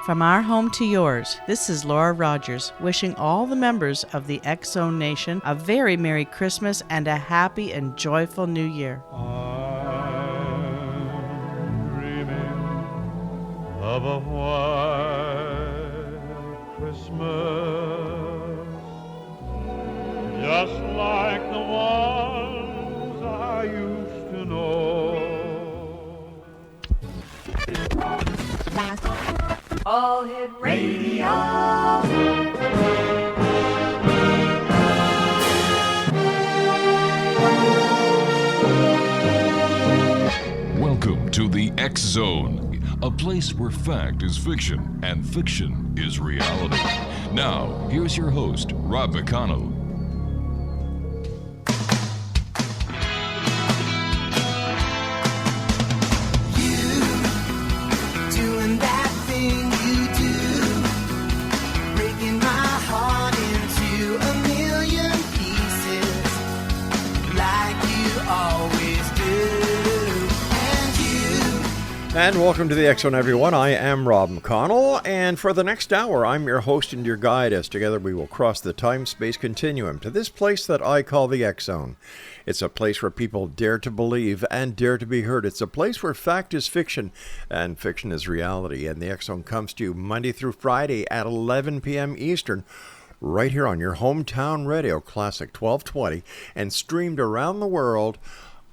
From our home to yours, this is Laura Rogers, wishing all the members of the X-Zone Nation a very Merry Christmas and a happy and joyful New Year. I'm dreaming of a white Christmas, just like the ones I used to know. All Hit Radio. Welcome to the X-Zone, a place where fact is fiction and fiction is reality. Now, here's your host, Rob McConnell. And welcome to the X-Zone, everyone. I am Rob McConnell, and for the next hour, I'm your host and your guide as together we will cross the time-space continuum to this place that I call the X-Zone. It's a place where people dare to believe and dare to be heard. It's a place where fact is fiction and fiction is reality. And the X-Zone comes to you Monday through Friday at 11 p.m. Eastern, right here on your hometown radio, Classic 1220, and streamed around the world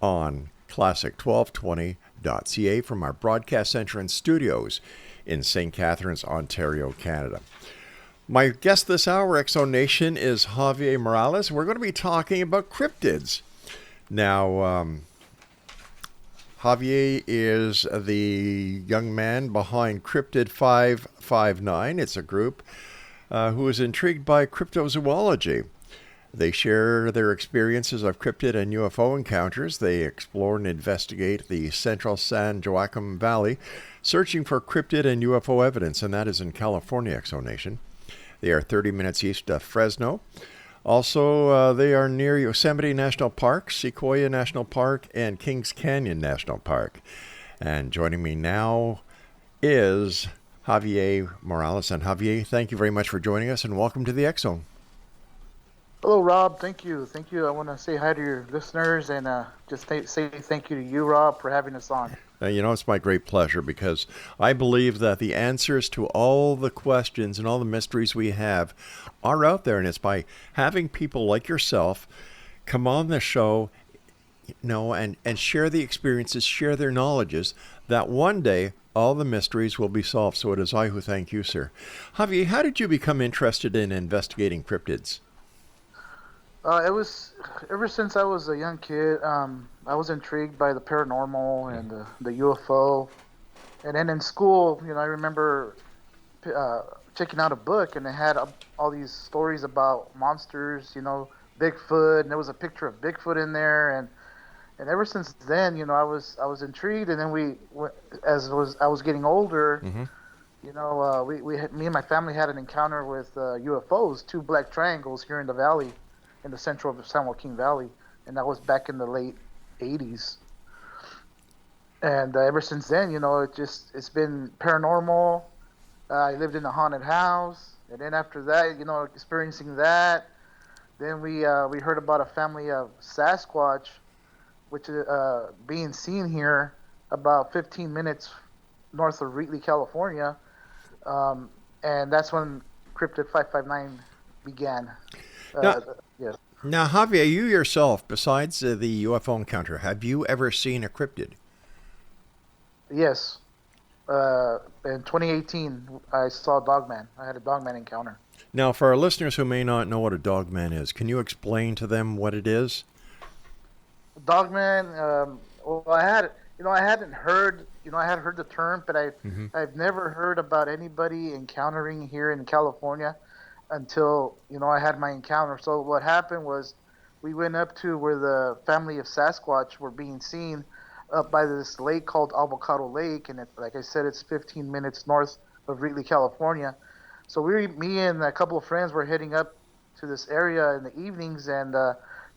on Classic1220.ca from our broadcast center and studios in St. Catharines, Ontario, Canada. My guest this hour, X-Zone Nation, is Javier Morales. We're going to be talking about cryptids. Now, Javier is the young man behind Cryptid 559. It's a group who is intrigued by cryptozoology. They share their experiences of cryptid and UFO encounters. They explore and investigate the central San Joaquin Valley, searching for cryptid and UFO evidence, and that is in California, X-Zone Nation. They are 30 minutes east of Fresno. Also, they are near Yosemite National Park, Sequoia National Park, and Kings Canyon National Park. And joining me now is Javier Morales. And Javier, thank you very much for joining us, and welcome to the X-Zone. Hello, Rob. Thank you. Thank you. I want to say hi to your listeners and just say thank you to you, Rob, for having us on. It's my great pleasure because I believe that the answers to all the questions and all the mysteries we have are out there. And it's by having people like yourself come on the show, and share the experiences, share their knowledges, that one day all the mysteries will be solved. So it is I who thank you, sir. Javier, how did you become interested in investigating cryptids? It was ever since I was a young kid. I was intrigued by the paranormal and the UFO. And then in school, I remember checking out a book, and it had all these stories about monsters, Bigfoot, and there was a picture of Bigfoot in there. And ever since then, I was intrigued. And then I was getting older, me and my family had an encounter with UFOs, 2 black triangles here in the valley, in the central of San Joaquin Valley, and that was back in the late 80s. And ever since then, it's been paranormal. I lived in a haunted house, and then after that, experiencing that, then we heard about a family of Sasquatch, which is being seen here about 15 minutes north of Wheatley, California, and that's when Cryptid 559 began. Yes. Now, Javier, you yourself, besides the UFO encounter, have you ever seen a cryptid? Yes. In 2018, I saw Dogman. I had a Dogman encounter. Now, for our listeners who may not know what a Dogman is, can you explain to them what it is? Dogman, I hadn't heard the term, but I've never heard about anybody encountering here in California until, I had my encounter. So what happened was we went up to where the family of Sasquatch were being seen up by this lake called Avocado Lake. And like I said, it's 15 minutes north of Wheatley, California. So me and a couple of friends were heading up to this area in the evenings. And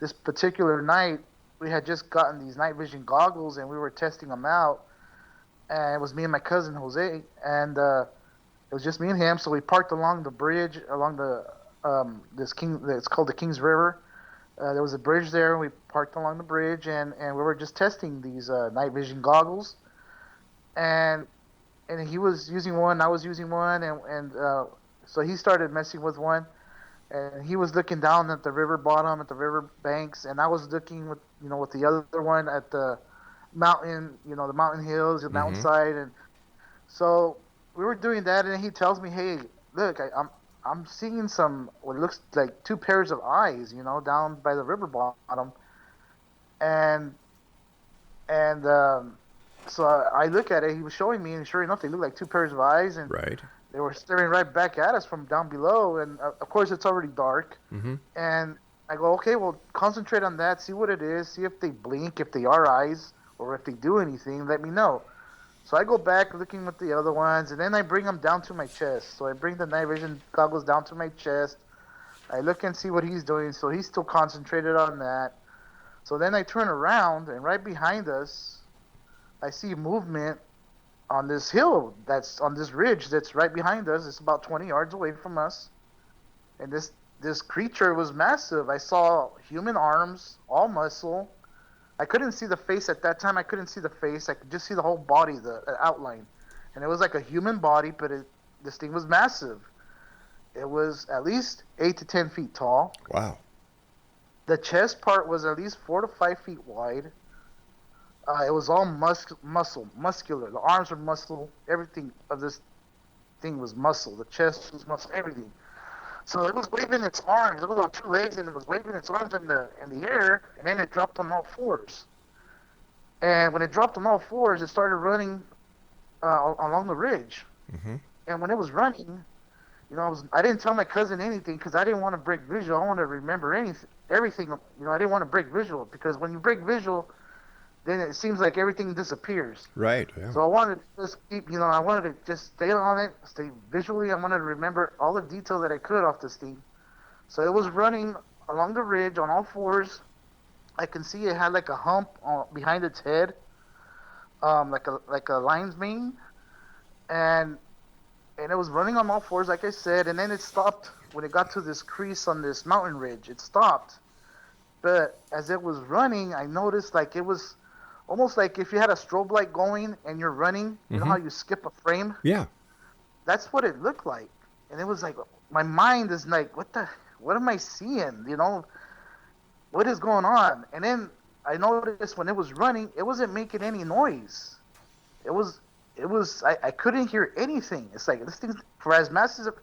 this particular night, we had just gotten these night vision goggles and we were testing them out. And it was me and my cousin, Jose. And It was just me and him. So we parked along the bridge, along the it's called the Kings River. There was a bridge there. We parked along the bridge, and we were just testing these night vision goggles. And he was using one, I was using one, and so he started messing with one, and he was looking down at the river bottom, at the river banks, and I was looking with the other one at the mountain, the mountain hills, the mountainside, and so we were doing that, and he tells me, "Hey, look, I'm seeing what looks like two pairs of eyes, down by the river bottom," and so I look at it. He was showing me, and sure enough, they look like two pairs of eyes, and Right. they were staring right back at us from down below. And of course, it's already dark. And I go, okay, well, concentrate on that. See what it is. See if they blink, if they are eyes, or if they do anything. Let me know. So I go back looking at the other ones, and then I bring them down to my chest. So I bring the night vision goggles down to my chest. I look and see what he's doing. So he's still concentrated on that. So then I turn around, and right behind us, I see movement on this hill that's on this ridge that's right behind us. It's about 20 yards away from us. And this creature was massive. I saw human arms, all muscle. I couldn't see the face at that time. I couldn't see the face. I could just see the whole body, the outline. And it was like a human body, but this thing was massive. It was at least 8 to 10 feet tall. Wow. The chest part was at least 4 to 5 feet wide. It was all muscular. The arms were muscle. Everything of this thing was muscle. The chest was muscle. Everything. So it was waving its arms. It was on two legs, and it was waving its arms in the air, and then it dropped on all fours. And when it dropped on all fours, it started running along the ridge. And when it was running, I didn't tell my cousin anything because I didn't want to break visual. I wanted to remember everything. I didn't want to break visual because when you break visual, then it seems like everything disappears. Right. Yeah. So I wanted to just keep, I wanted to just stay on it, stay visually. I wanted to remember all the detail that I could off this thing. So it was running along the ridge on all fours. I can see it had like a hump behind its head, like a lion's mane, and it was running on all fours, like I said. And then it stopped when it got to this crease on this mountain ridge. It stopped, but as it was running, I noticed like it was almost like if you had a strobe light going and you're running, you know how you skip a frame? Yeah. That's what it looked like. And it was like, my mind is like, what am I seeing? What is going on? And then I noticed when it was running, it wasn't making any noise. I couldn't hear anything. It's like, this thing, for as massive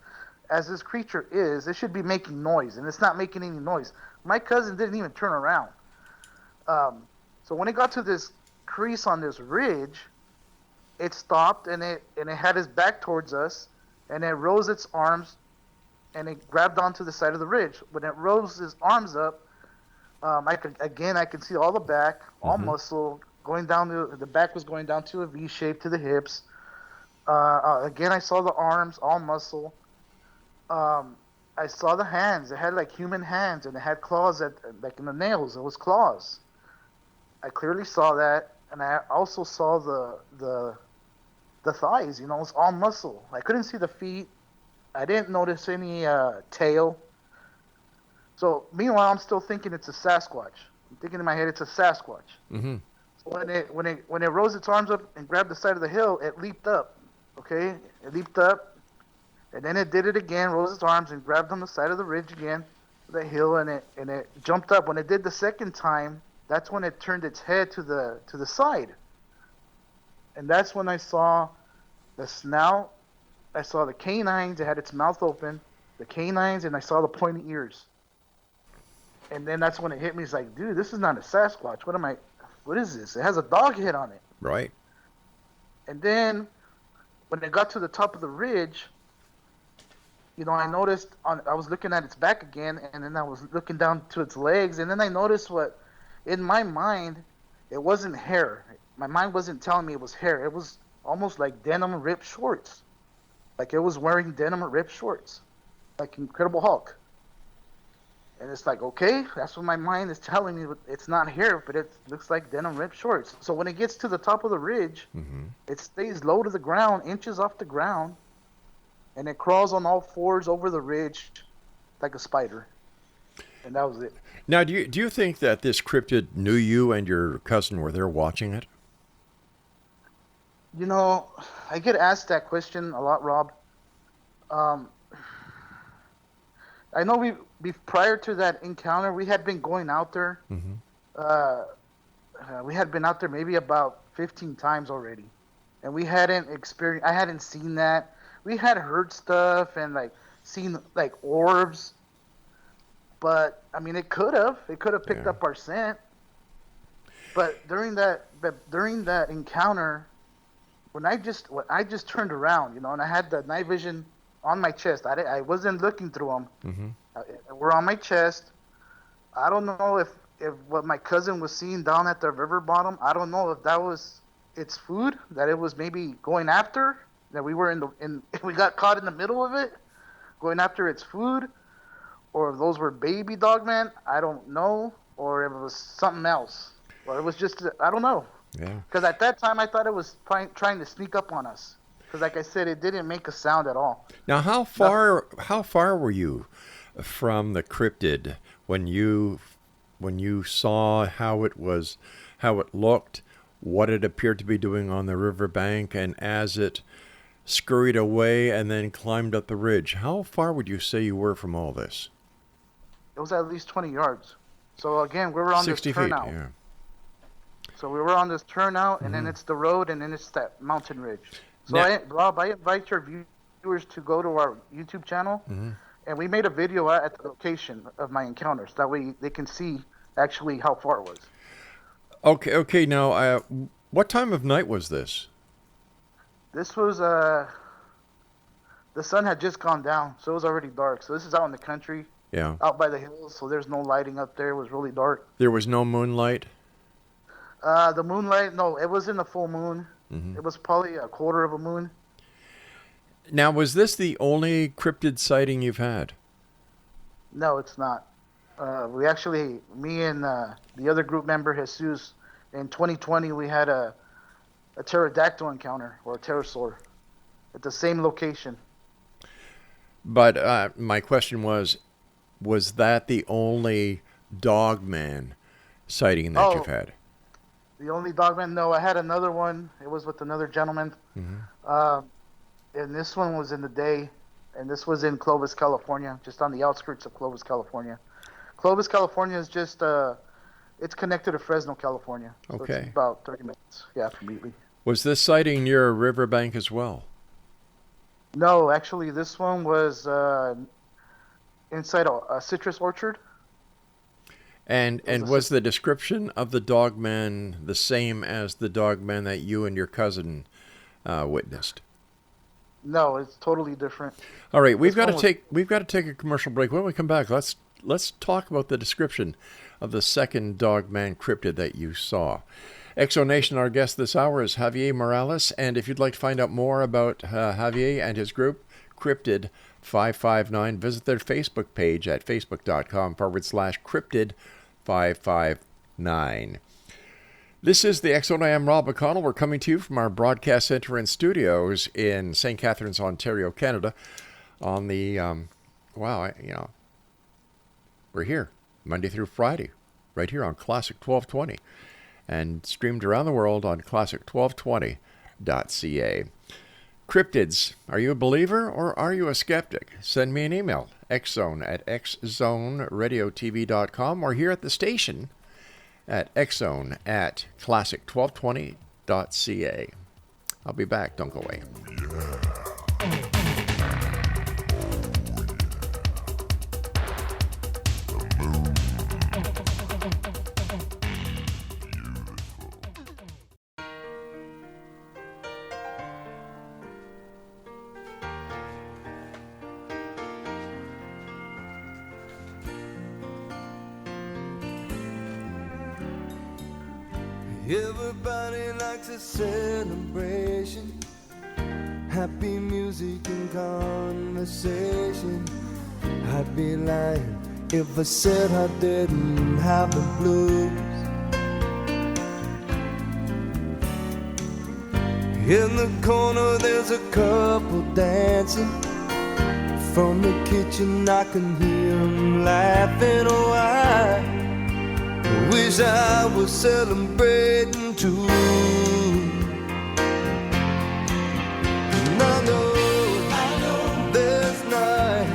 as this creature is, it should be making noise, and it's not making any noise. My cousin didn't even turn around. So when it got to this crease on this ridge, it stopped, and it had its back towards us, and it rose its arms, and it grabbed onto the side of the ridge. When it rose its arms up, I could see all the back, all muscle, going down the back was going down to a V shape to the hips. Again, I saw the arms, all muscle. I saw the hands. It had like human hands, and it had claws like in the nails. It was claws. I clearly saw that, and I also saw the thighs. It was all muscle. I couldn't see the feet. I didn't notice any tail. So meanwhile, I'm still thinking it's a Sasquatch. I'm thinking in my head it's a Sasquatch. So when it rose its arms up and grabbed the side of the hill, it leaped up. Okay, it leaped up, and then it did it again. Rose its arms and grabbed on the side of the ridge again, the hill, and it jumped up. When it did the second time, that's when it turned its head to the side, and that's when I saw the snout. I saw the canines. It had its mouth open, the canines, and I saw the pointy ears. And then that's when it hit me. It's like, dude, this is not a Sasquatch. What is this? It has a dog head on it. Right. And then when it got to the top of the ridge, I noticed I was looking at its back again, and then I was looking down to its legs, and then I noticed in my mind, it wasn't hair. My mind wasn't telling me it was hair. It was almost like denim ripped shorts. Like it was wearing denim ripped shorts. Like Incredible Hulk. And it's like, okay, that's what my mind is telling me. It's not hair, but it looks like denim ripped shorts. So when it gets to the top of the ridge, it stays low to the ground, inches off the ground. and it crawls on all fours over the ridge like a spider. And that was it. Now, do you think that this cryptid knew you and your cousin were there watching it? You know, I get asked that question a lot, Rob. I know prior to that encounter, we had been going out there. Mm-hmm. We had been out there maybe about 15 times already, and we hadn't experienced. I hadn't seen that. We had heard stuff and like seen like orbs, but I mean, it could have picked up our scent. But during that encounter, when I just turned around, you know, and I had the night vision on my chest. I wasn't looking through them. Mm-hmm. We're on my chest. I don't know if what my cousin was seeing down at the river bottom, I don't know if that was its food, that it was maybe going after, that we were we got caught in the middle of it, going after its food, or if those were baby dogmen, I don't know, or if it was something else, or it was just, I don't know. Yeah. Because at that time I thought it was trying to sneak up on us. Because like I said, it didn't make a sound at all. Now, how far were you from the cryptid when you saw how it looked, what it appeared to be doing on the riverbank, and as it scurried away and then climbed up the ridge? How far would you say you were from all this? It was at least 20 yards. So again, we were on 60 this feet, turnout. yeah. So we were on this turnout, and then it's the road, and then it's that mountain ridge. So Rob, I invite your viewers to go to our YouTube channel, and we made a video at the location of my encounters. That way they can see actually how far it was. Okay. Now, what time of night was this? This was the sun had just gone down, so it was already dark. So this is out in the country, out by the hills. So there's no lighting up there. It was really dark. There was no moonlight? The moonlight, no, it wasn't a full moon. It was probably a quarter of a moon. Now, was this the only cryptid sighting you've had? No, it's not. We actually, me and the other group member, Jesus, in 2020, we had a pterodactyl encounter, or a pterosaur, at the same location. But my question was that the only dogman sighting that you've had? The only dogman? No, I had another one. It was with another gentleman. And this one was in the day, and this was in Clovis, California, just on the outskirts of Clovis, California. Clovis, California is just, it's connected to Fresno, California. So okay. It's about 30 minutes, completely. Was this sighting near a riverbank as well? No, actually, this one was inside a citrus orchard. And was the description of the dogman the same as the dogman that you and your cousin witnessed? No, it's totally different. All right, we've got to take a commercial break. When we come back, let's talk about the description of the second dogman cryptid that you saw. Exonation, our guest this hour is Javier Morales, and if you'd like to find out more about Javier and his group, Cryptid 559, visit their Facebook page at facebook.com/Cryptid559. This is the X Zone. I am Rob McConnell. We're coming to you from our broadcast center and studios in St. Catharines, Ontario, Canada. On the, we're here Monday through Friday, right here on Classic 1220, and streamed around the world on classic1220.ca. Cryptids, are you a believer or are you a skeptic? Send me an email, xzone@xzoneradiotv.com, or here at the station at xzone@classic1220.ca. I'll be back. Don't go away. Everybody likes a celebration, happy music and conversation. I'd be lying if I said I didn't have the blues. In the corner there's a couple dancing, From the kitchen I can hear him laughing. Oh, I wish I was celebrating too. And I know there's night.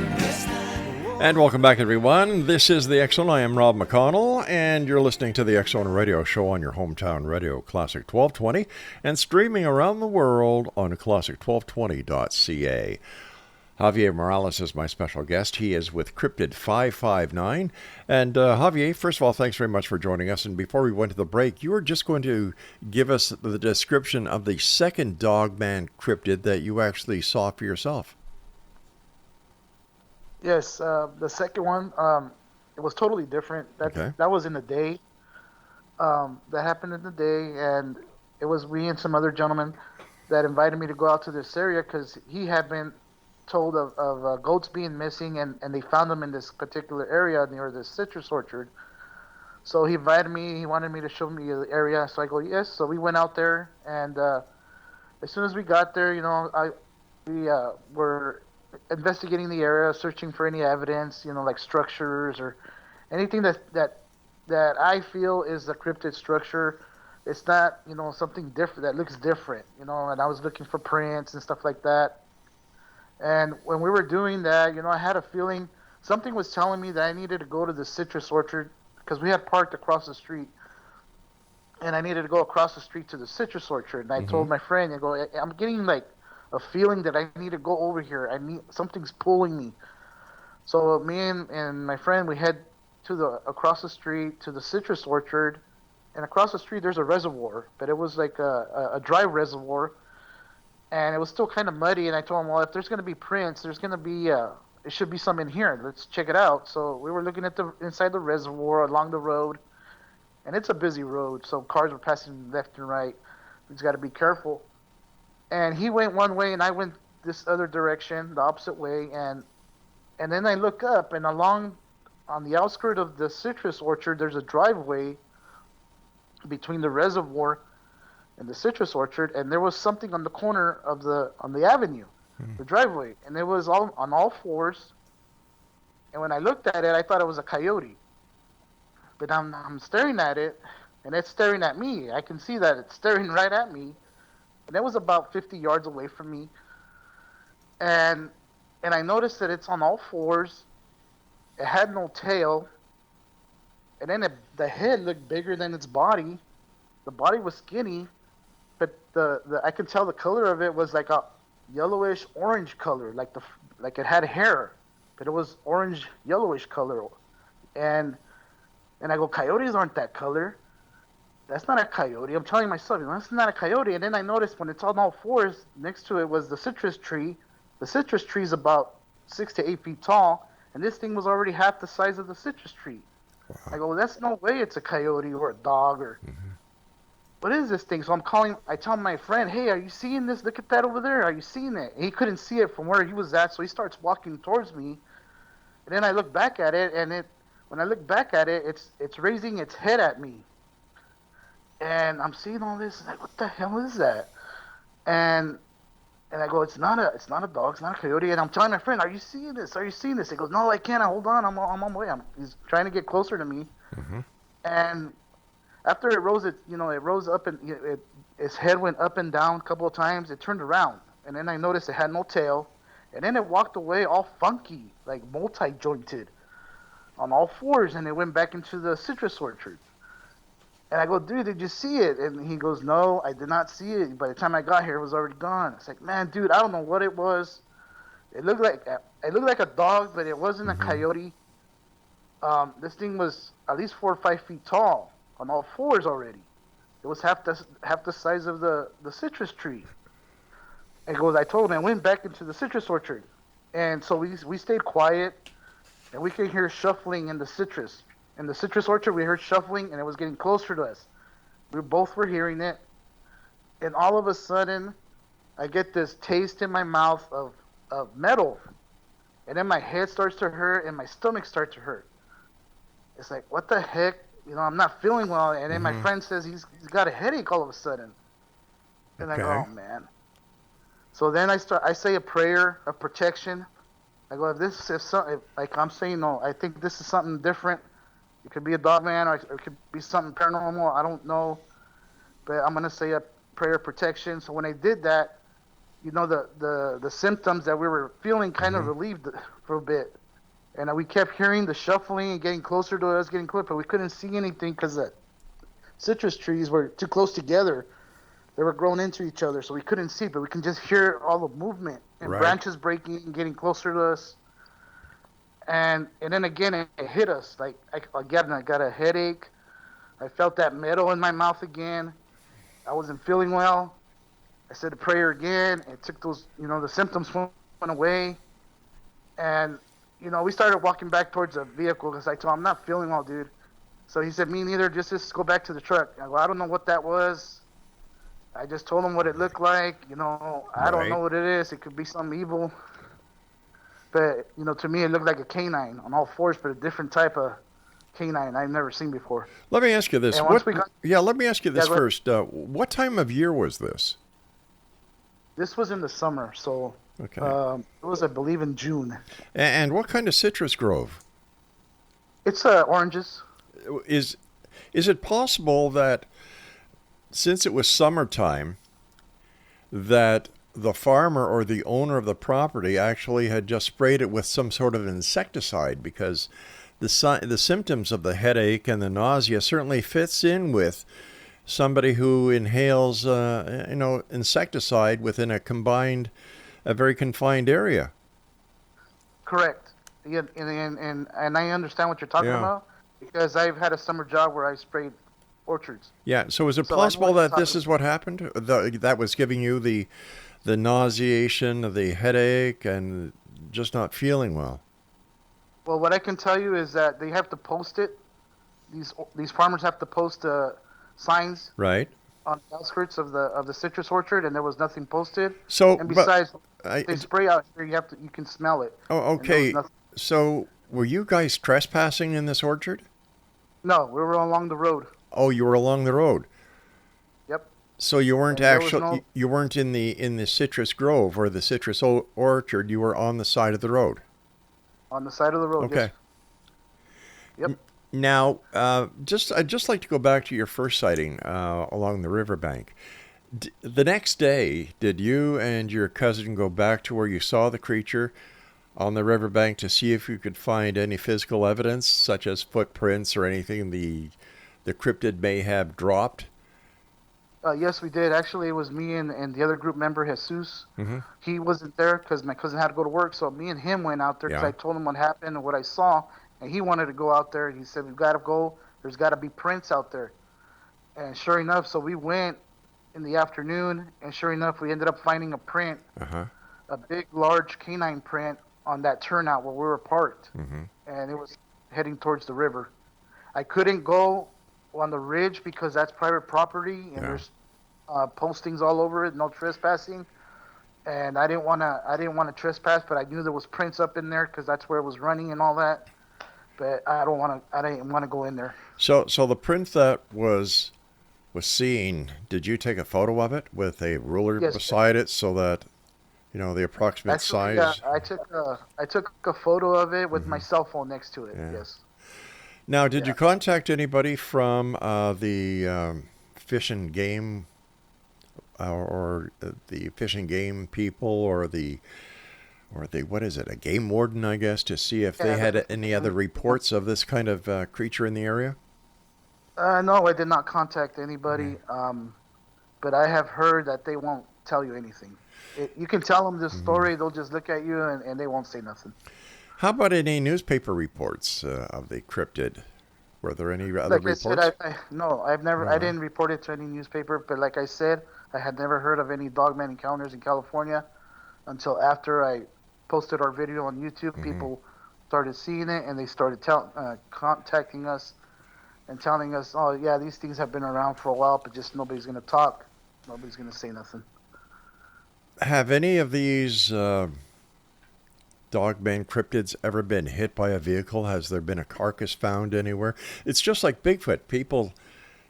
And welcome back, everyone. This is the X Zone. I am Rob McConnell, and you're listening to the X Zone Radio Show on your hometown radio, Classic 1220, and streaming around the world on classic1220.ca. Javier Morales is my special guest. He is with Cryptid 559. And Javier, first of all, thanks very much for joining us. And before we went to the break, you were just going to give us the description of the second Dogman cryptid that you actually saw for yourself. Yes, the second one, it was totally different. That was in the day. That happened in the day, and it was me and some other gentlemen that invited me to go out to this area because he had been told of goats being missing, and they found them in this particular area near this citrus orchard. So he invited me. He wanted me to show me the area. So I go, yes. So we went out there, and as soon as we got there, we were investigating the area, searching for any evidence, like structures or anything that I feel is the cryptid structure. It's not, something different that looks different, and I was looking for prints and stuff like that. And when we were doing that, I had a feeling something was telling me that I needed to go to the citrus orchard because we had parked across the street, and I needed to go across the street to the citrus orchard. And I told my friend, I'm getting like a feeling that I need to go over here. Something's pulling me. So me and my friend, we head across the street to the citrus orchard, and across the street there's a reservoir, but it was like a dry reservoir. And it was still kind of muddy, and I told him, well, if there's going to be prints, there's going to be, it should be some in here. Let's check it out. So we were looking at inside the reservoir along the road, and it's a busy road, so cars were passing left and right. We just got to be careful. And he went one way, and I went this other direction, the opposite way, and then I look up, and on the outskirts of the citrus orchard, there's a driveway between the reservoir in the citrus orchard, and there was something on the corner on the avenue, the driveway, and it was on all fours. And when I looked at it, I thought it was a coyote. But I'm staring at it, and it's staring at me. I can see that it's staring right at me, and it was about 50 yards away from me. And I noticed that it's on all fours. It had no tail, and then the head looked bigger than its body. The body was skinny. But I could tell the color of it was like a yellowish orange color, like it had hair, but it was orange yellowish color. And I go, coyotes aren't that color. That's not a coyote. I'm telling myself, that's not a coyote. And then I noticed when it's on all fours, next to it was the citrus tree. The citrus tree is about 6 to 8 feet tall, and this thing was already half the size of the citrus tree. Wow. I go, well, that's no way it's a coyote or a dog or. What is this thing? So I tell my friend, hey, are you seeing this? Look at that over there. Are you seeing it? And he couldn't see it from where he was at, so he starts walking towards me. And then I look back at it, and when I look back at it, it's raising its head at me. And I'm seeing all this, like, what the hell is that? And I go, it's not a dog, it's not a coyote. And I'm telling my friend, are you seeing this? Are you seeing this? He goes, no, I can't. Hold on, I'm on my way. He's trying to get closer to me. And after it rose up and its head went up and down a couple of times. It turned around, and then I noticed it had no tail, and then it walked away all funky, like multi-jointed, on all fours, and it went back into the citrus orchard. And I go, dude, did you see it? And he goes, no, I did not see it. By the time I got here, it was already gone. It's like, man, dude, I don't know what it was. It looked like a dog, but it wasn't a coyote. This thing was at least 4 or 5 feet tall. On all fours already. It was half the size of the citrus tree. And I told him, I went back into the citrus orchard. And so we stayed quiet, and we could hear shuffling in the citrus. In the citrus orchard, we heard shuffling, and it was getting closer to us. We both were hearing it. And all of a sudden, I get this taste in my mouth of metal. And then my head starts to hurt, and my stomach starts to hurt. It's like, what the heck? I'm not feeling well, and then my friend says he's got a headache all of a sudden. And I go, oh man. So then I say a prayer of protection. I go, like I'm saying, no, I think this is something different. It could be a Dogman, or it could be something paranormal. I don't know, but I'm gonna say a prayer of protection. So when I did that, the symptoms that we were feeling kind of relieved for a bit, and we kept hearing the shuffling and getting closer to us, getting closer, but we couldn't see anything because the citrus trees were too close together. They were growing into each other, so we couldn't see, but we can just hear all the movement and branches breaking and getting closer to us. And then again, it hit us. Like, I got a headache. I felt that metal in my mouth again. I wasn't feeling well. I said a prayer again. It took those, the symptoms went away. And, we started walking back towards the vehicle because I told him, I'm not feeling well, dude. So he said, me neither, just go back to the truck. I go, I don't know what that was. I just told him what it looked like. I don't know what it is. It could be something evil. But, to me, it looked like a canine on all fours, but a different type of canine I've never seen before. Let me ask you this. Let me ask you this first. What time of year was this? This was in the summer, so it was, I believe, in June. And what kind of citrus grove? It's oranges. Is it possible that since it was summertime, that the farmer or the owner of the property actually had just sprayed it with some sort of insecticide? Because the symptoms of the headache and the nausea certainly fits in with somebody who inhales, insecticide within a very confined area. Correct. Yeah, and I understand what you're talking about because I've had a summer job where I sprayed orchards. Yeah. So is it possible that this is what happened? That was giving you the nauseation, the headache, and just not feeling well? Well, what I can tell you is that they have to post it. These farmers have to post signs on the outskirts of the citrus orchard, and there was nothing posted. So, and besides, they spray out here. You can smell it. Oh, okay. So, were you guys trespassing in this orchard? No, we were along the road. Oh, you were along the road. Yep. So you weren't you weren't in the citrus grove or the citrus orchard. You were on the side of the road. On the side of the road. Okay. Yes. Yep. Now, I'd just like to go back to your first sighting along the riverbank. The next day, did you and your cousin go back to where you saw the creature on the riverbank to see if you could find any physical evidence, such as footprints or anything the cryptid may have dropped? Yes, we did. Actually, it was me and the other group member, Jesus. Mm-hmm. He wasn't there because my cousin had to go to work, so me and him went out there because I told him what happened and what I saw, and he wanted to go out there. He said, we've got to go. There's got to be prints out there. And sure enough, so we went in the afternoon, and sure enough, we ended up finding a print, a big, large canine print on that turnout where we were parked, and it was heading towards the river. I couldn't go on the ridge because that's private property, and there's postings all over it, no trespassing. And I didn't want to trespass, but I knew there was prints up in there because that's where it was running and all that. But I didn't want to go in there. So the print that was seen, did you take a photo of it with a ruler beside it so that the approximate size? Yeah, I took a photo of it with my cell phone next to it. Yeah. Yes. Now, did you contact anybody from the Fish and Game or the Fish and Game people or the what is it, a game warden, I guess, to see if they had any other reports of this kind of creature in the area? No, I did not contact anybody, but I have heard that they won't tell you anything. You can tell them this story, they'll just look at you and they won't say nothing. How about any newspaper reports of the cryptid? Were there any other reports? I said, no, I've never. I didn't report it to any newspaper, but like I said, I had never heard of any Dogman encounters in California until after I posted our video on YouTube. People started seeing it, and they started contacting us and telling us, oh, yeah, these things have been around for a while, but just nobody's going to talk. Nobody's going to say nothing. Have any of these Dogman cryptids ever been hit by a vehicle? Has there been a carcass found anywhere? It's just like Bigfoot.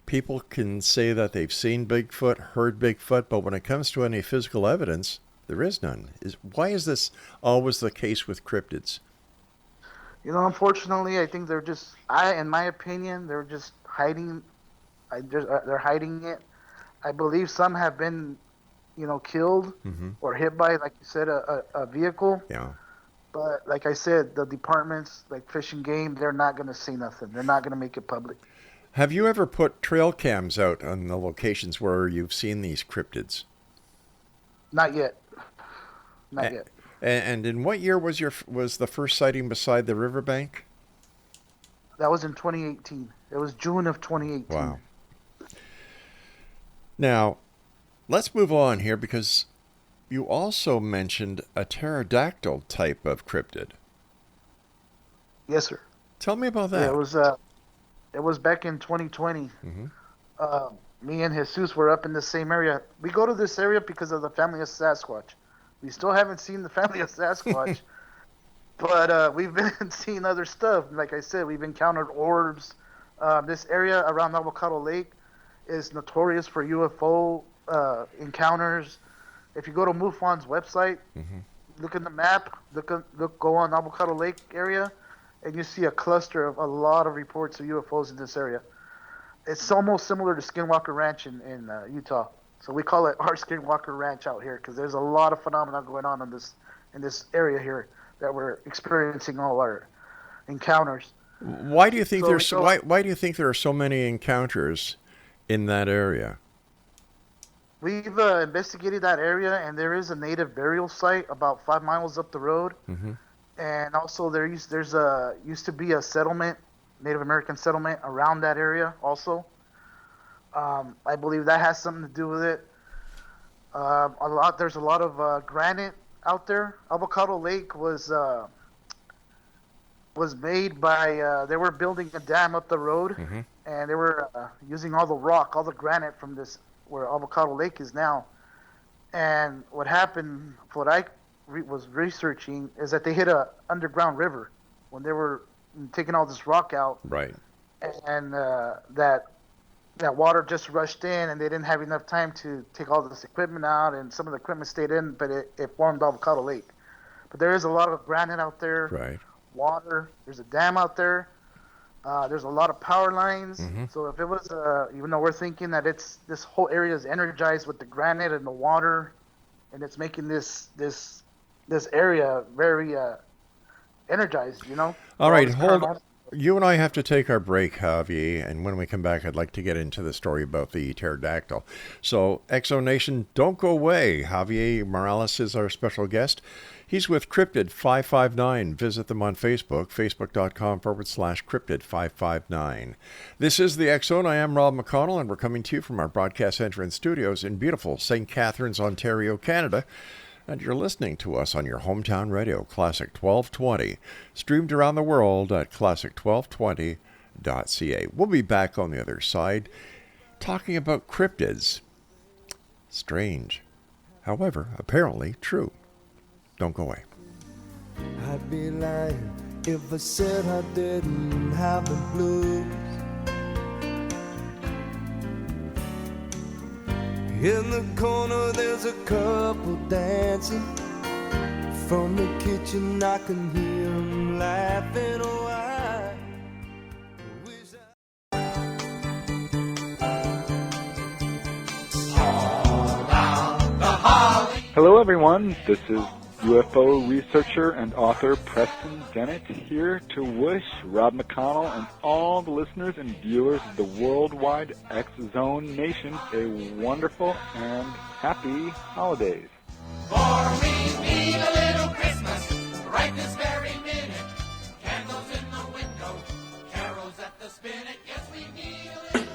People can say that they've seen Bigfoot, heard Bigfoot, but when it comes to any physical evidence, There is none. Why is this always the case with cryptids? Unfortunately, I think they're just, in my opinion, they're just hiding. They're hiding it. I believe some have been, killed or hit by, like you said, a vehicle. Yeah. But like I said, the departments, like Fish and Game, they're not going to say nothing. They're not going to make it public. Have you ever put trail cams out on the locations where you've seen these cryptids? Not yet. Not yet. And in what year was the first sighting beside the riverbank? That was in 2018. It was June of 2018. Wow. Now, let's move on here because you also mentioned a pterodactyl type of cryptid. Yes, sir. Tell me about that. Yeah, it was back in 2020. Me and Jesus were up in the same area. We go to this area because of the family of Sasquatch. We still haven't seen the family of Sasquatch, but we've been seeing other stuff. Like I said, we've encountered orbs. This area around Avocado Lake is notorious for UFO encounters. If you go to MUFON's website, look in the map, go on Avocado Lake area, and you see a cluster of a lot of reports of UFOs in this area. It's almost similar to Skinwalker Ranch in Utah. So we call it our Skinwalker Ranch out here because there's a lot of phenomena going on in this area here that we're experiencing all our encounters. Why do you think why do you think there are so many encounters in that area? We've investigated that area, and there is a native burial site about 5 miles up the road. And also there used to be a settlement, Native American settlement around that area also. I believe that has something to do with it. There's a lot of granite out there. Avocado Lake was made by they were building a dam up the road, and they were using all the granite from this where Avocado Lake is now. And what happened, what I was researching, is that they hit a underground river when they were taking all this rock out. Right. And that water just rushed in, and they didn't have enough time to take all this equipment out, and some of the equipment stayed in, but it formed Avocado Lake. But there is a lot of granite out there. Right. Water. There's a dam out there. There's a lot of power lines. So if it was, even though we're thinking that this whole area is energized with the granite and the water, and it's making this area very energized, All right, hold on. You and I have to take our break, Javier, and when we come back, I'd like to get into the story about the pterodactyl. So, Exo Nation, don't go away. Javier Morales is our special guest. He's with Cryptid 559. Visit them on Facebook, facebook.com/Cryptid559. This is the X Zone. I am Rob McConnell, and we're coming to you from our broadcast center and studios in beautiful St. Catharines, Ontario, Canada. And you're listening to us on your hometown radio, Classic 1220, streamed around the world at classic1220.ca. We'll be back on the other side talking about cryptids. Strange. However, apparently true. Don't go away. I'd be lying if I said I didn't have the blues. In the corner there's a couple dancing. From the kitchen I can hear them laughing. Oh, I wish Hello everyone, this is UFO researcher and author Preston Dennett here to wish Rob McConnell and all the listeners and viewers of the worldwide X Zone Nation a wonderful and happy holidays. For we need a little Christmas right this very minute. Candles in the window, carols at the spinet. Yes, we need a little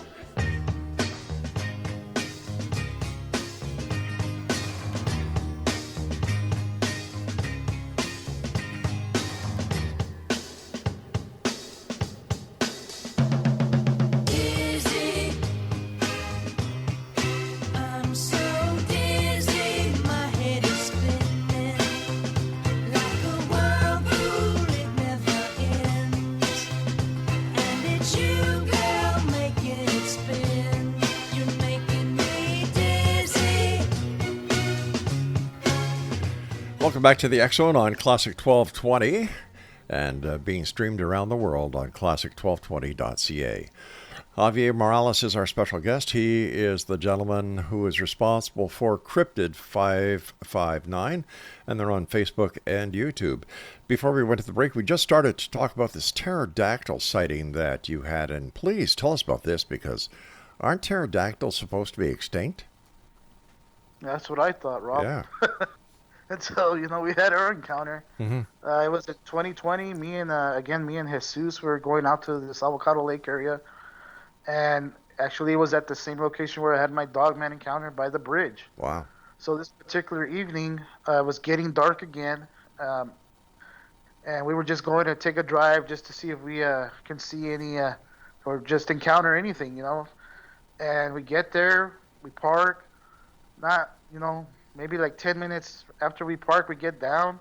I'm so dizzy, my head is spinning. Welcome back to the X Zone on Classic 1220 and being streamed around the world on classic1220.ca. Javier Morales is our special guest. He is the gentleman who is responsible for Cryptid 559, and they're on Facebook and YouTube. Before we went to the break, we just started to talk about this pterodactyl sighting that you had, and please tell us about this, because aren't pterodactyls supposed to be extinct? That's what I thought, Rob. Yeah. And so, we had our encounter. Mm-hmm. It was in 2020. Me and Jesus were going out to this Avocado Lake area. And actually, it was at the same location where I had my Dogman encounter by the bridge. Wow. So this particular evening, it was getting dark again. And we were just going to take a drive just to see if we can see any or just encounter anything, And we get there, we park. Not, maybe like 10 minutes after we park, we get down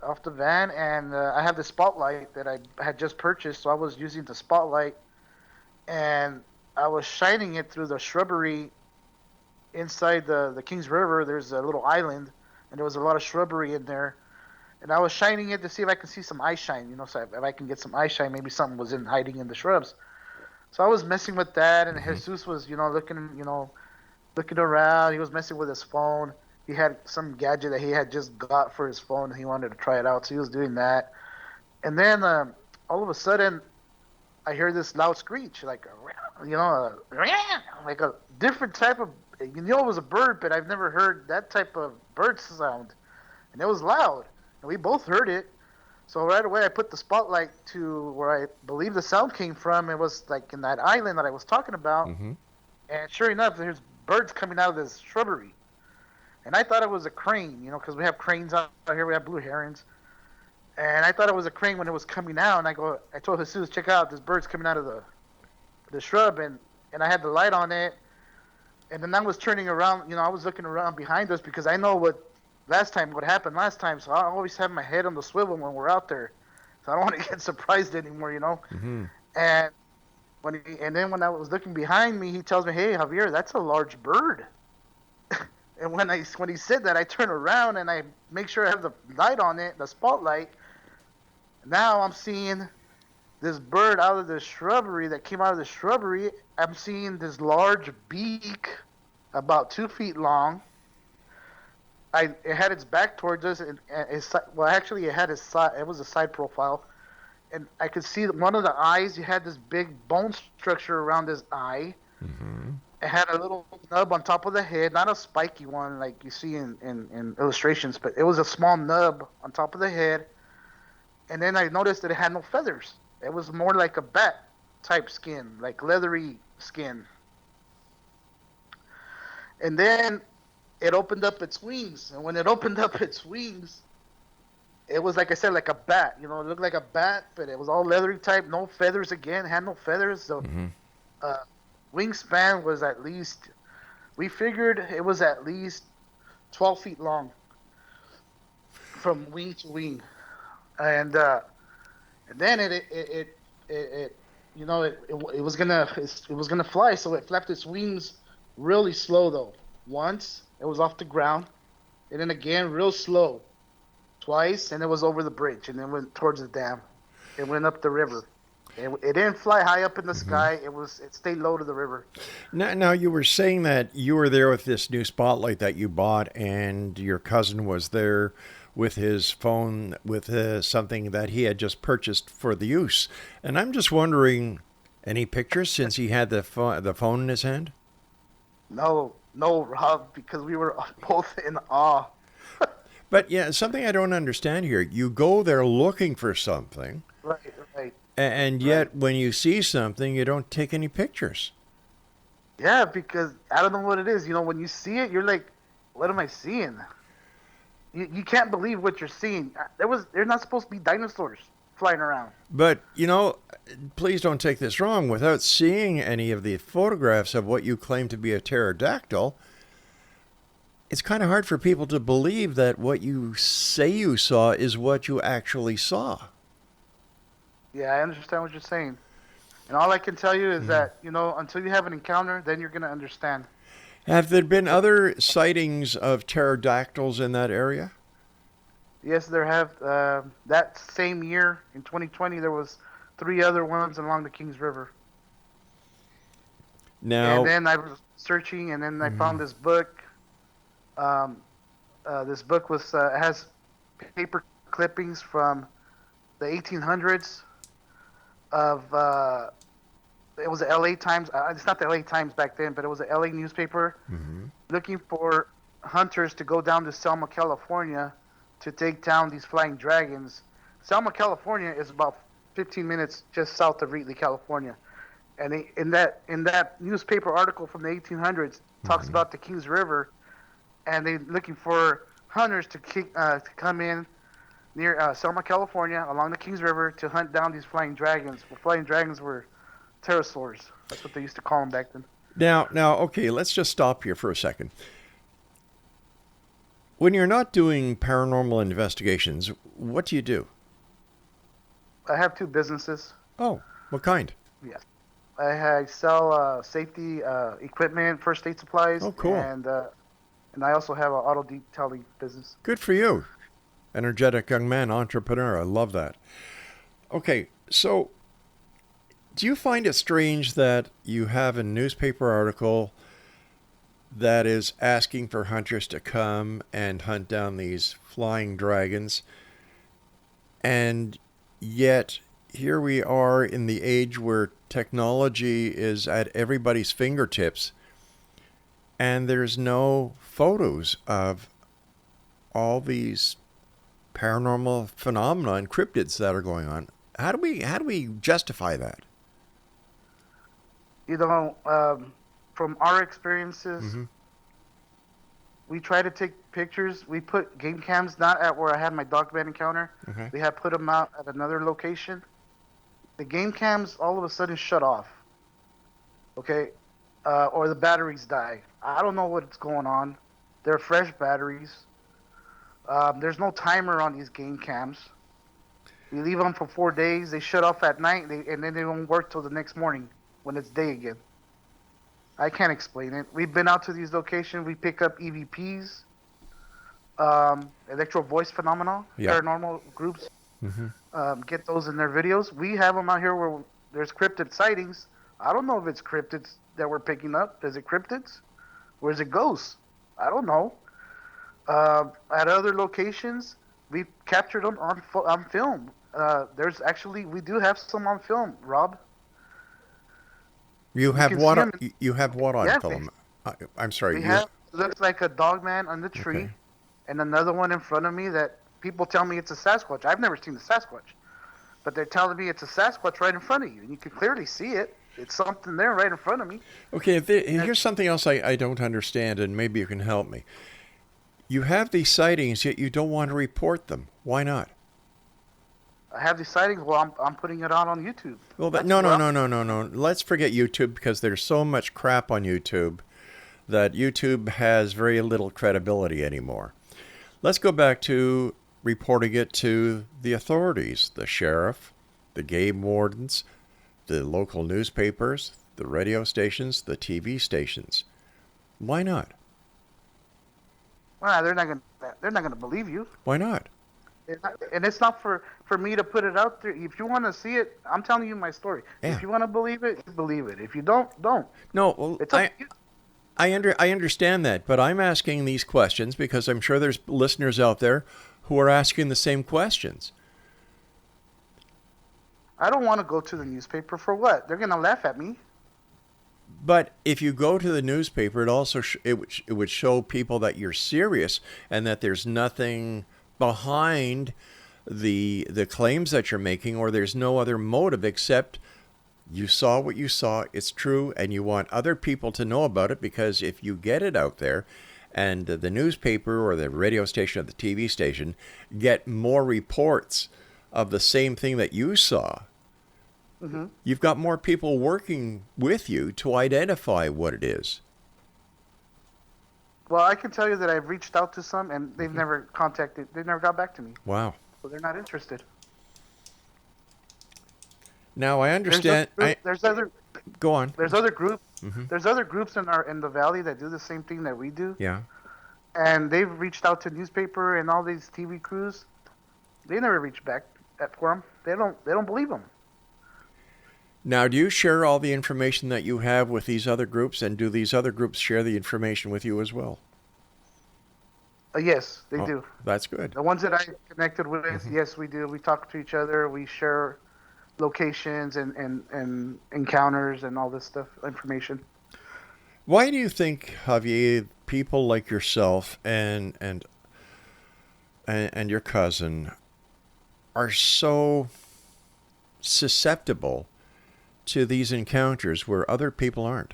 off the van. And I have the spotlight that I had just purchased. So I was using the spotlight. And I was shining it through the shrubbery inside the Kings River. There's a little island, and there was a lot of shrubbery in there. And I was shining it to see if I could see some eye shine, so if I can get some eye shine, maybe something was hiding in the shrubs. So I was messing with that, and Jesus was, looking around. He was messing with his phone. He had some gadget that he had just got for his phone, and he wanted to try it out, so he was doing that. And then all of a sudden, I hear this loud screech, like a different type of, it was a bird, but I've never heard that type of bird sound. And it was loud, and we both heard it. So right away, I put the spotlight to where I believe the sound came from. It was like in that island that I was talking about. Mm-hmm. And sure enough, there's birds coming out of this shrubbery. And I thought it was a crane, because we have cranes out here. We have blue herons. And I thought it was a crane when it was coming out. And I told Jesus, check out, this bird's coming out of the shrub. And I had the light on it. And then I was turning around, I was looking around behind us because I know what happened last time. So I always have my head on the swivel when we're out there. So I don't want to get surprised anymore, Mm-hmm. And when I was looking behind me, he tells me, hey, Javier, that's a large bird. And when he said that, I turn around and I make sure I have the light on it, the spotlight. Now I'm seeing this bird out of the shrubbery that came out of the shrubbery. I'm seeing this large beak, about 2 feet long. It had its back towards us, and actually it had its side. It was a side profile, and I could see one of the eyes. You had this big bone structure around his eye. Mm-hmm. It had a little nub on top of the head, not a spiky one like you see in illustrations, but it was a small nub on top of the head. And then I noticed that it had no feathers. It was more like a bat type skin, like leathery skin. And then it opened up its wings. And when it opened up its wings, it was, like I said, like a bat. It looked like a bat, but it was all leathery type, no feathers again, had no feathers. So wingspan was at least, we figured it was at least 12 feet long from wing to wing. And then it was gonna fly, so it flapped its wings really slow though. Once it was off the ground, and then again real slow. Twice, and it was over the bridge, and then went towards the dam. It went up the river. It didn't fly high up in the sky. It stayed low to the river. Now, you were saying that you were there with this new spotlight that you bought, and your cousin was there with his phone with something that he had just purchased for the use. And I'm just wondering, any pictures since he had the phone in his hand? No, Rob, because we were both in awe. But yeah, something I don't understand here. You go there looking for something. Right. And yet, when you see something, you don't take any pictures. Yeah, because I don't know what it is. When you see it, you're like, what am I seeing? You can't believe what you're seeing. They're not supposed to be dinosaurs flying around. But, please don't take this wrong. Without seeing any of the photographs of what you claim to be a pterodactyl, it's kind of hard for people to believe that what you say you saw is what you actually saw. Yeah, I understand what you're saying. And all I can tell you is that, until you have an encounter, then you're going to understand. Have there been other sightings of pterodactyls in that area? Yes, there have. That same year in 2020, there was 3 other ones along the Kings River. Now, And then I was searching, and then I found this book. This book has paper clippings from the 1800s of it was the LA Times. It's not the LA Times back then, but it was the LA newspaper looking for hunters to go down to Selma, California, to take down these flying dragons. Selma, California is about 15 minutes just south of Wheatley, California. And in that newspaper article from the 1800s talks about the Kings River, and they're looking for hunters to come in near Selma, California, along the Kings River to hunt down these flying dragons. Well, flying dragons were pterosaurs. That's what they used to call them back then. now, okay, let's just stop here for a second. When you're not doing paranormal investigations, what do you do? I have 2 businesses. Oh, what kind? Yes. I sell safety equipment, first aid supplies. Oh, cool. And I also have an auto detailing business. Good for you. Energetic young man, entrepreneur. I love that. Okay, so do you find it strange that you have a newspaper article that is asking for hunters to come and hunt down these flying dragons, and yet here we are in the age where technology is at everybody's fingertips, and there's no photos of all these paranormal phenomena and cryptids that are going on? How do we justify that? You know, from our experiences, we try to take pictures. We put game cams not at where I had my Dogman encounter. Okay. We have put them out at another location. The game cams all of a sudden shut off. Okay, or the batteries die. I don't know what's going on. They're fresh batteries. There's no timer on these game cams. You leave them for 4 days. They shut off at night, and then they don't work till the next morning when it's day again. I can't explain it. We've been out to these locations. We pick up EVPs, electro voice phenomena, paranormal groups. Get those in their videos. We have them out here where there's cryptid sightings. I don't know if it's cryptids that we're picking up. Is it cryptids? Or is it ghosts? I don't know. At other locations, we captured them on film. We do have some on film, Rob. You have what? You have what on film? I'm sorry. We have looks like a Dogman on the tree, and another one in front of me that people tell me it's a Sasquatch. I've never seen the Sasquatch, but they're telling me it's a Sasquatch right in front of you, and you can clearly see it. It's something there right in front of me. Okay, here's something else I don't understand, and maybe you can help me. You have these sightings, yet you don't want to report them. Why not? I have these sightings. Well, I'm putting it out on YouTube. Well, no. Let's forget YouTube, because there's so much crap on YouTube that YouTube has very little credibility anymore. Let's go back to reporting it to the authorities, the sheriff, the game wardens, the local newspapers, the radio stations, the TV stations. Why not? Well, they're not gonna believe you. Why not? And it's not for me to put it out there. If you want to see it, I'm telling you my story. Yeah. If you want to believe it, you believe it. If you don't. No, well, It's up to you. I understand that, but I'm asking these questions because I'm sure there's listeners out there who are asking the same questions. I don't want to go to the newspaper for what? They're gonna laugh at me. But if you go to the newspaper, it also it would show people that you're serious and that there's nothing behind the claims that you're making, or there's no other motive except you saw what you saw, it's true, and you want other people to know about it, because if you get it out there and the newspaper or the radio station or the TV station get more reports of the same thing that you saw, you've got more people working with you to identify what it is. Well, I can tell you that I've reached out to some, and they've never got back to me. Wow. So they're not interested. Now I understand. Go on. There's other groups. There's other groups in the valley that do the same thing that we do. Yeah. And they've reached out to newspaper and all these TV crews. They never reached back for them. They don't believe them. Now, do you share all the information that you have with these other groups, and do these other groups share the information with you as well? Yes, they do. That's good. The ones that I connected with, yes, we do. We talk to each other. We share locations and encounters and all this stuff, information. Why do you think, Javier, people like yourself and your cousin are so susceptible to these encounters where other people aren't?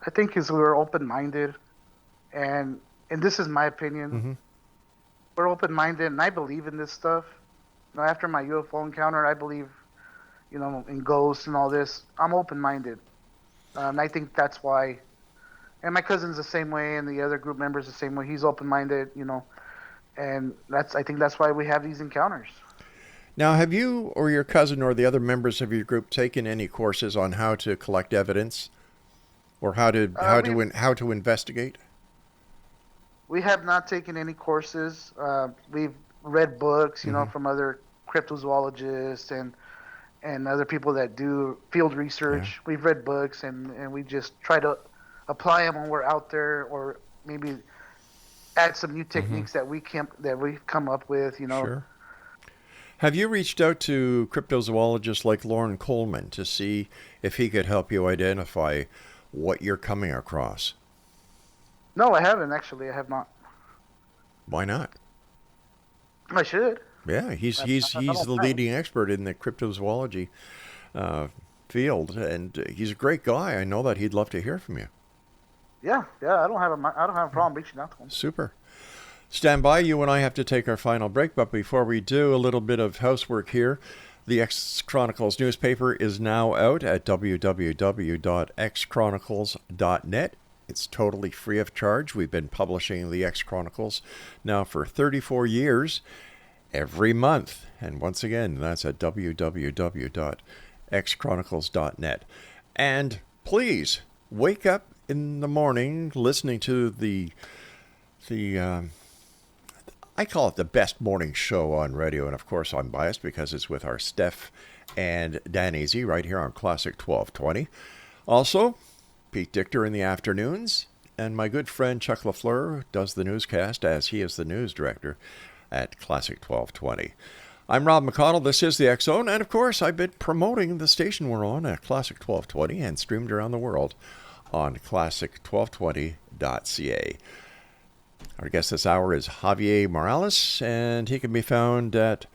I think because we're open-minded, and this is my opinion. We're open-minded, and I believe in this stuff. You know, after my UFO encounter, I believe, you know, in ghosts and all this. I'm open-minded, and I think that's why. And my cousin's the same way, and the other group members the same way. He's open-minded, you know, and I think that's why we have these encounters. Now, have you or your cousin or the other members of your group taken any courses on how to collect evidence, or how to investigate? We have not taken any courses. We've read books, you know, from other cryptozoologists and other people that do field research. Yeah. We've read books, and we just try to apply them when we're out there, or maybe add some new techniques that we've come up with, you know. Sure. Have you reached out to cryptozoologists like Lauren Coleman to see if he could help you identify what you're coming across? No, I haven't, actually. I have not. Why not? I should. Yeah, he's the leading expert in the cryptozoology field, and he's a great guy. I know that he'd love to hear from you. Yeah, I don't have a problem reaching out to him. Super. Stand by. You and I have to take our final break, but before we do, a little bit of housework here. The X Chronicles newspaper is now out at www.xchronicles.net. It's totally free of charge. We've been publishing the X Chronicles now for 34 years, every month. And once again, that's at www.xchronicles.net. And please, wake up in the morning listening to the I call it the best morning show on radio. And of course, I'm biased because it's with our Steph and Dan Easy right here on Classic 1220. Also, Pete Dichter in the afternoons, and my good friend Chuck LaFleur does the newscast as he is the news director at Classic 1220. I'm Rob McConnell. This is the X Zone, and of course, I've been promoting the station we're on at Classic 1220 and streamed around the world on classic1220.ca. Our guest this hour is Javier Morales, and he can be found at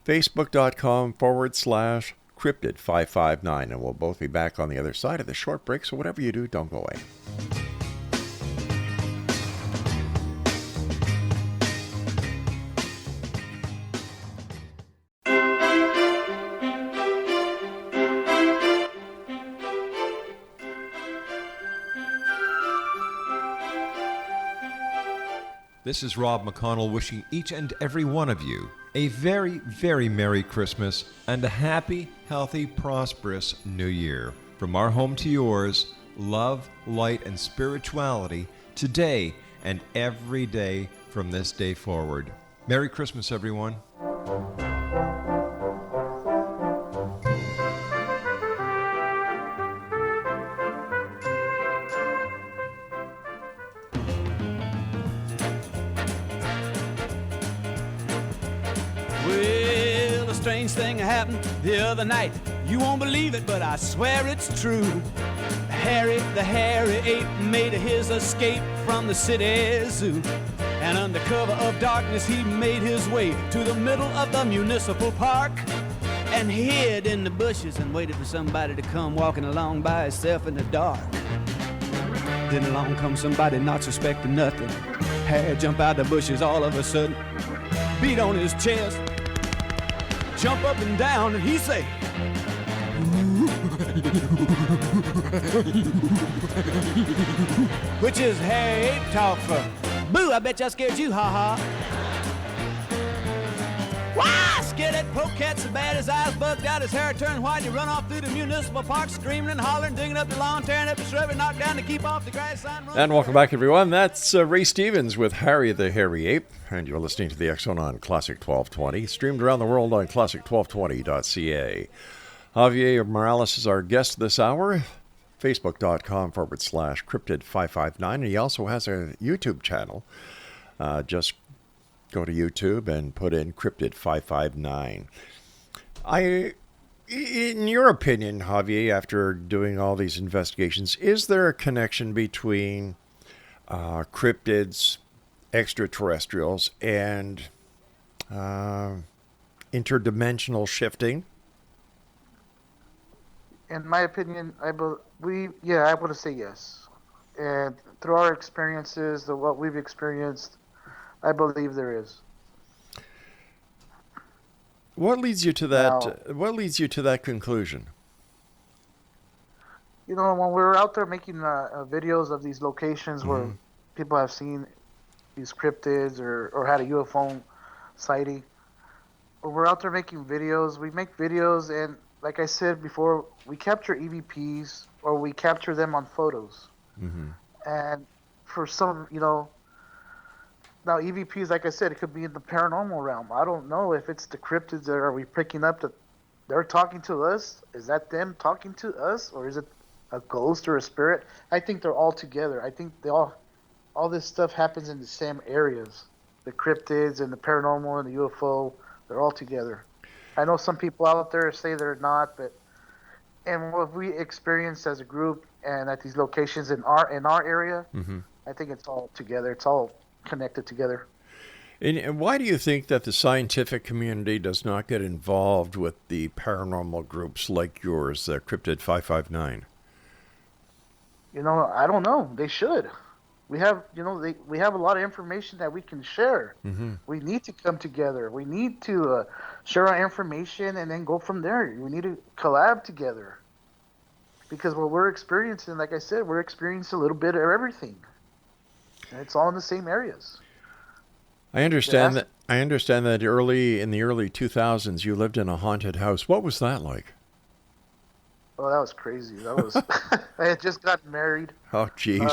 facebook.com/Cryptid559. And we'll both be back on the other side of the short break, so whatever you do, don't go away. This is Rob McConnell wishing each and every one of you a very, very Merry Christmas and a happy, healthy, prosperous New Year. From our home to yours, love, light, and spirituality today and every day from this day forward. Merry Christmas, everyone. Strange thing happened the other night. You won't believe it, but I swear it's true. Harry, the hairy ape, made his escape from the city zoo. And under cover of darkness, he made his way to the middle of the municipal park and hid in the bushes and waited for somebody to come walking along by himself in the dark. Then along comes somebody not suspecting nothing. Harry jump out the bushes all of a sudden, beat on his chest, jump up and down, and he say, which is Harry Ape talk for, boo, I bet I scared you, ha-ha. Why, scared that Croquette's so bad, his eyes bugged out, his hair turned white. He run off through the municipal park, screaming and hollering, digging up the lawn, tearing up the shrubbery, knocked down to keep off the grass sign. And welcome back, everyone. That's Ray Stevens with Harry the Hairy Ape, and you're listening to the X-Zone on Classic 1220, streamed around the world on classic1220.ca. Javier Morales is our guest this hour. Facebook.com/Cryptid559, and he also has a YouTube channel. Just go to YouTube and put in Cryptid559. In your opinion, Javier, after doing all these investigations, is there a connection between cryptids, extraterrestrials, and interdimensional shifting? In my opinion, I would say yes. And through our experiences, what we've experienced, I believe there is. What leads you to that? What leads you to that conclusion? You know, when we're out there making videos of these locations where people have seen these cryptids or had a UFO sighting, when we're out there making videos, we make videos, and like I said before, we capture EVPs or we capture them on photos. And for some, now EVPs, like I said, it could be in the paranormal realm. I don't know if it's the cryptids that are we picking up that they're talking to us. Is that them talking to us, or is it a ghost or a spirit? I think they're all together. I think all this stuff happens in the same areas. The cryptids and the paranormal and the UFO, they're all together. I know some people out there say they're not, and what we experienced as a group and at these locations in our area, I think it's all together. It's all connected together. And why do you think that the scientific community does not get involved with the paranormal groups like yours, Cryptid 559? I don't know. They should. We have, we have a lot of information that we can share. We need to come together. We need to share our information and then go from there. We need to collab together. Because what we're experiencing, like I said, we're experiencing a little bit of everything. And it's all in the same areas. I understand that. I understand that in the early 2000s, you lived in a haunted house. What was that like? Oh, that was crazy. That was. I had just gotten married. Oh, jeez.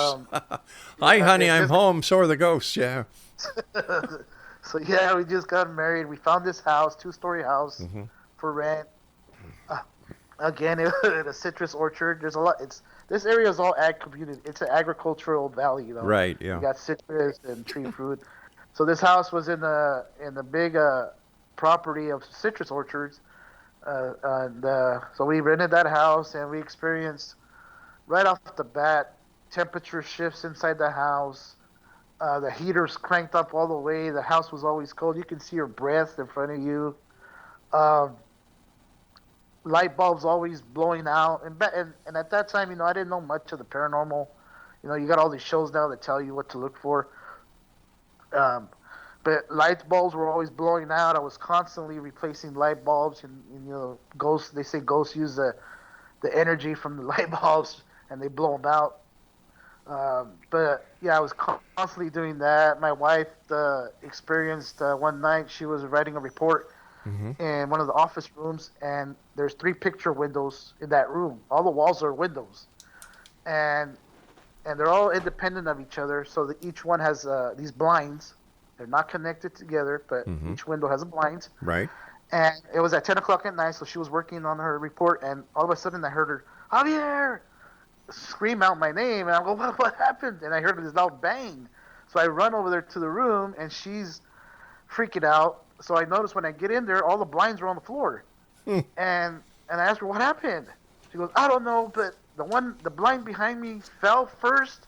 Hi, honey, I'm home. So are the ghosts. Yeah. So yeah, we just got married. We found this house, 2-story house, for rent. Again, it was a citrus orchard. There's a lot. This area is all ag community. It's an agricultural valley, Right. Yeah. You got citrus and tree fruit. So this house was in the big property of citrus orchards, so we rented that house, and we experienced right off the bat temperature shifts inside the house. The heaters cranked up all the way. The house was always cold. You can see your breath in front of you. Light bulbs always blowing out, and at that time, I didn't know much of the paranormal. You got all these shows now that tell you what to look for. But light bulbs were always blowing out. I was constantly replacing light bulbs, and ghosts. They say ghosts use the energy from the light bulbs, and they blow them out. But yeah, I was constantly doing that. My wife experienced one night. She was writing a report in one of the office rooms, and there's 3 picture windows in that room. All the walls are windows, and they're all independent of each other. So that each one has these blinds. They're not connected together, but each window has a blind. Right. And it was at 10 o'clock at night, so she was working on her report, and all of a sudden I heard her, Javier, scream out my name, and I go, what happened? And I heard this loud bang. So I run over there to the room, and she's freaking out. So I noticed when I get in there, all the blinds are on the floor. And I asked her, what happened? She goes, I don't know, but the blind behind me fell first,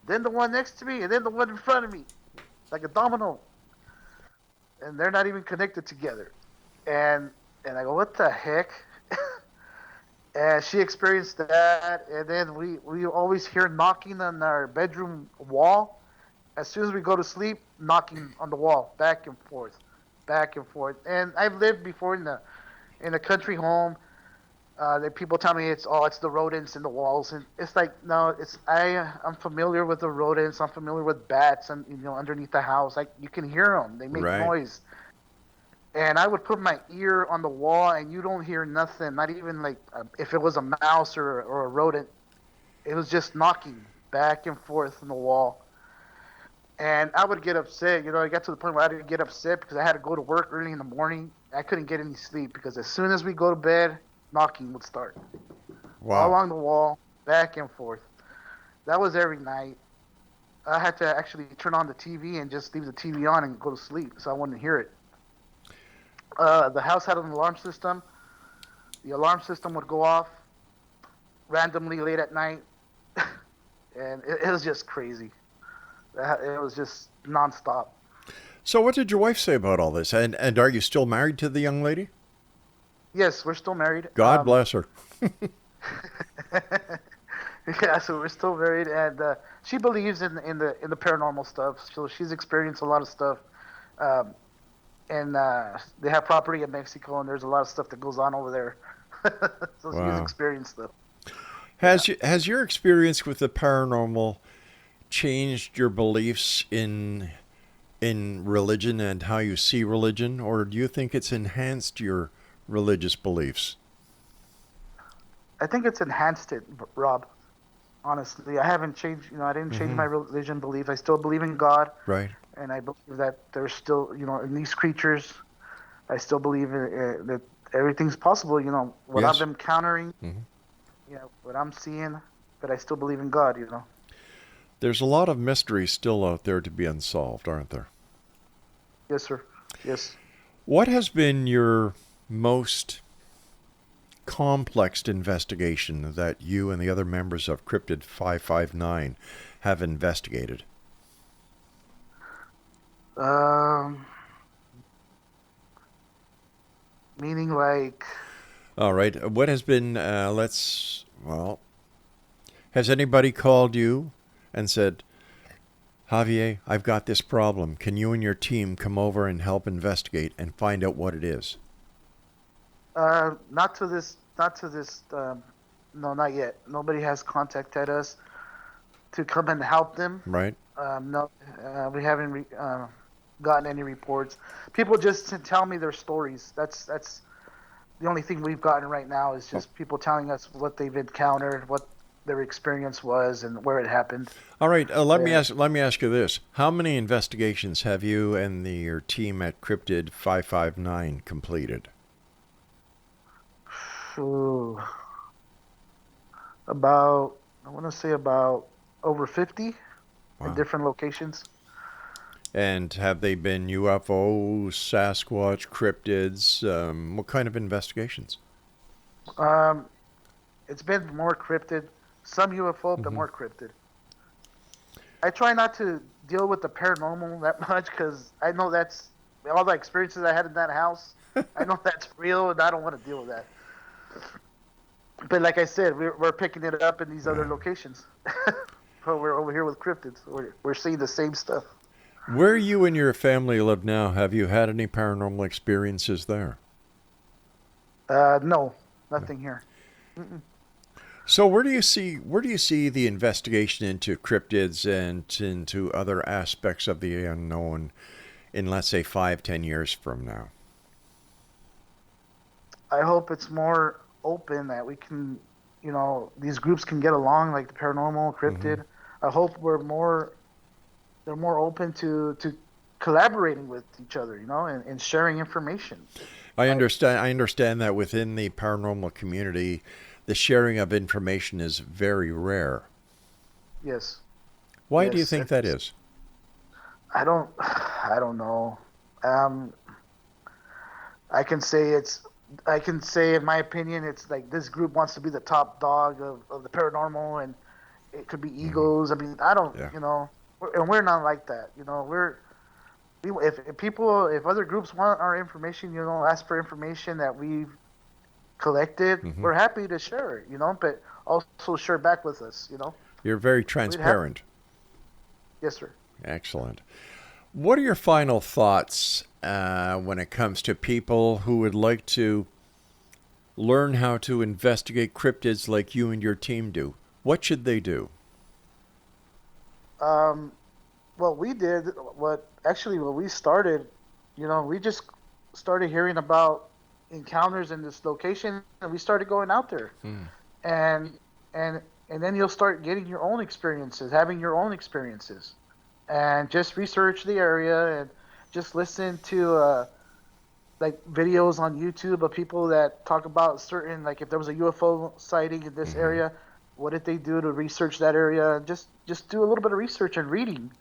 then the one next to me, and then the one in front of me. Like a domino. And they're not even connected together. And I go, what the heck? And she experienced that. And then we always hear knocking on our bedroom wall. As soon as we go to sleep, knocking on the wall, back and forth, back and forth. And I've lived before in a country home. That people tell me it's the rodents in the walls, and it's like, no, I'm familiar with the rodents. I'm familiar with bats, and underneath the house, you can hear them. They make noise. and I would put my ear on the wall, and you don't hear nothing. Not even like if it was a mouse or a rodent. It was just knocking back and forth on the wall. And I would get upset. You know, I got to the point where I didn't get upset because I had to go to work early in the morning. I couldn't get any sleep because as soon as we go to bed, knocking would start. Wow. All along the wall, back and forth. That was every night. I had to actually turn on the TV and just leave the TV on and go to sleep so I wouldn't hear it. The house had an alarm system. The alarm system would go off randomly late at night. And it was just crazy. It was just nonstop. So what did your wife say about all this? And are you still married to the young lady? Yes, we're still married. God bless her. Yeah, so we're still married, and she believes in the paranormal stuff. So she's experienced a lot of stuff, and they have property in Mexico, and there's a lot of stuff that goes on over there. So Wow. she's experienced stuff. Has your experience with the paranormal changed your beliefs in religion and how you see religion, or do you think it's enhanced your religious beliefs? I think it's enhanced it, Rob. Honestly, I haven't changed. You know, I didn't change my religion belief. I still believe in God, Right. and I believe that there's still, you know, in these creatures, I still believe that everything's possible. You know, what Yes. I've been encountering, Mhm. you know, what I'm seeing, but I still believe in God. You know. There's a lot of mysteries still out there to be unsolved, aren't there? Yes, sir. Yes. What has been your most complex investigation that you and the other members of Cryptid 559 have investigated? Meaning like, All right. What has been, has anybody called you and said, Javier, I've got this problem. Can you and your team come over and help investigate and find out what it is? not to this, no, not yet. Nobody has contacted us to come and help them. Right? No, we haven't gotten any reports. People just tell me their stories. That's the only thing we've gotten right now is just people telling us what they've encountered, what their experience was, and where it happened. All right. Let me ask you this: how many investigations have you and your team at Cryptid 559 completed? Ooh, I want to say about over 50 Wow. in different locations. And have they been UFOs, Sasquatch, cryptids? What kind of investigations? It's been more cryptid, some UFO, but more cryptid. I try not to deal with the paranormal that much because I know that's all the experiences I had in that house. I know that's real, and I don't want to deal with that. But like I said, we're picking it up in these other locations. But we're over here with cryptids. We're seeing the same stuff. Where you and your family live now, have you had any paranormal experiences there? No, nothing here. Mm-mm. So where do you see the investigation into cryptids and into other aspects of the unknown in, let's say, 5-10 years from now? I hope it's more open, that we can, you know, these groups can get along, like the paranormal, cryptid. I hope they're more open to collaborating with each other, you know, and sharing information. I understand that within the paranormal community, the sharing of information is very rare. Yes. Why do you think that is? I don't know. I can say in my opinion, it's like this group wants to be the top dog of the paranormal, and it could be egos. I mean, I don't, you know, and we're not like that. You know, if other groups want our information, you know, ask for information that we've collected, we're happy to share it, you know, but also share back with us, you know. You're very transparent. Yes, sir. Excellent. What are your final thoughts when it comes to people who would like to learn how to investigate cryptids like you and your team do? What should they do? Well, we did what we started, you know, we just started hearing about encounters in this location, and we started going out there. And then you'll start getting your own experiences, having your own experiences, and just research the area and just listen to like videos on YouTube of people that talk about certain, like if there was a UFO sighting in this area, what did they do to research that area? And just do a little bit of research and reading,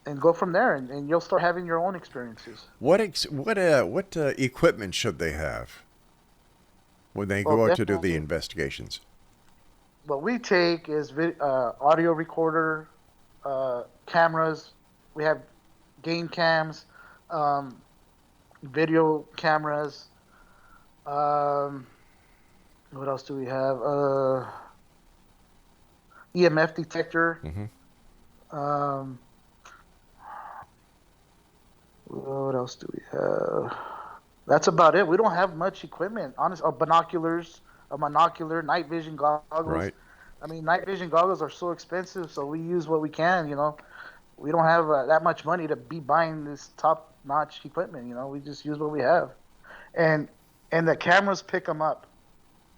and go from there, and you'll start having your own experiences. What equipment should they have when they go out to do the investigations? What we take is audio recorder, cameras. We have game cams, video cameras. What else do we have? EMF detector. What else do we have? That's about it. We don't have much equipment. Honest, binoculars, a monocular, night vision goggles. Right. I mean, night vision goggles are so expensive, so we use what we can. You know, we don't have that much money to be buying this top-notch equipment. You know, we just use what we have, and the cameras pick them up.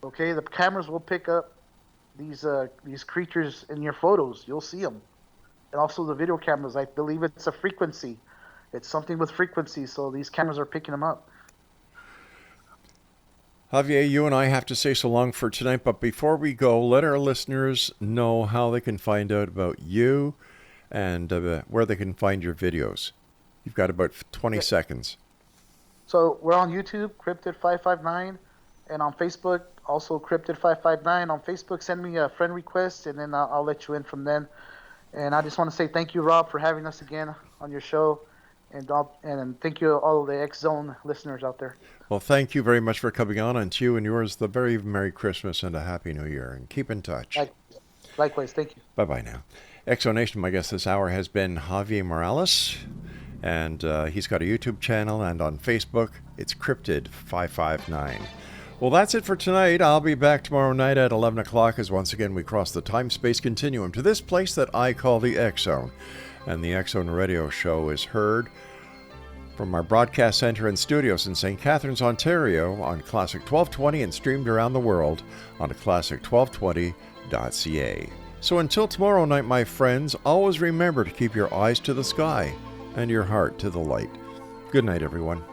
Okay, the cameras will pick up these creatures in your photos. You'll see them, and also the video cameras. I believe it's a frequency. It's something with frequency, so these cameras are picking them up. Javier, you and I have to say so long for tonight, but before we go, let our listeners know how they can find out about you and where they can find your videos. You've got about 20 seconds. So we're on YouTube, Cryptid559, and on Facebook, also Cryptid559. On Facebook, send me a friend request, and then I'll let you in from then. And I just want to say thank you, Rob, for having us again on your show. And thank you all of the X Zone listeners out there. Well, thank you very much for coming on, and to you and yours, the very Merry Christmas and a Happy New Year, and keep in touch. Likewise, thank you. Bye-bye now. X Zone Nation, my guest this hour has been Javier Morales, and he's got a YouTube channel, and on Facebook, it's Cryptid559. Well, that's it for tonight. I'll be back tomorrow night at 11 o'clock as once again we cross the time-space continuum to this place that I call the X Zone. And the X Zone Radio Show is heard from our broadcast center and studios in St. Catharines, Ontario on Classic 1220 and streamed around the world on classic1220.ca. So until tomorrow night, my friends, always remember to keep your eyes to the sky and your heart to the light. Good night, everyone.